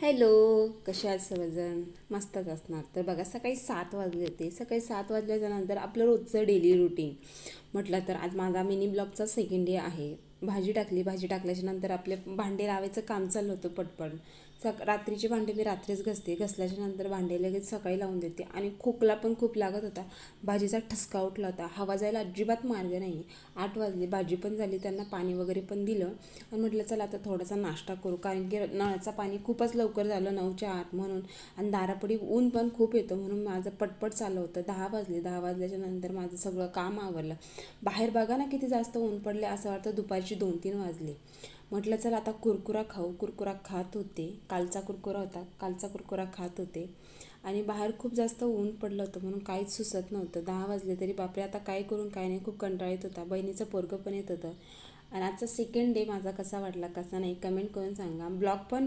Hello, कसे आहात सर्वजण? मस्तच असणार. तर बघा, सकाळी 7 वाजले होते. सकाळी 7 वाजल्याच्यानंतर आपलं रोजचं डेली रुटीन म्हटलं तर आज माझा मिनी ब्लॉगचा सेकंड डे आहे. भाजी टाकली. भाजी टाकल्याच्या नंतर आपले भांडे लावायचं काम चाललं होतं पटपट. रात्रीचे भांडे मी रात्रीच घसते. घसल्याच्या नंतर भांडे लगेच सकाळी लावून देते. आणि खोकला पण खूप लागत होता. भाजीचा ठसका उठला होता. हवा जायला अजिबात मार्ग नाही. 8 वाजले. भाजी पण झाली. त्यांना पाणी वगैरे पण दिलं आणि म्हटलं चला आता थोडासा नाश्ता करू, कारण की नळाचं पाणी खूपच लवकर झालं 9च्या आत म्हणून. आणि दारापुढे ऊन पण खूप येतं म्हणून माझं पटपट चाललं होतं. 10 वाजले. 10 वाजल्याच्या नंतर माझं सगळं काम आवरलं. बाहेर बघा ना किती जास्त ऊन पडले, असं वाटतं दुपारची 2-3 वाजले. म्हटलं चला आता कुरकुरा खाऊ. कुरकुरा खात होते. कालचा कुरकुरा होता. कालचा कुरकुरा खात होते. आणि बाहेर खूप जास्त ऊन पडलं होतं म्हणून काहीच सुचत नव्हतं. 10 वाजले तरी बापरे आता काय करून काय नाही, खूप कंटाळा येत होता. बहिणीचं पोरगं पण येत होतं. आणि आजचा सेकंड डे माझा कसा वाटला कसा नाही कमेंट करून सांगा. ब्लॉग पण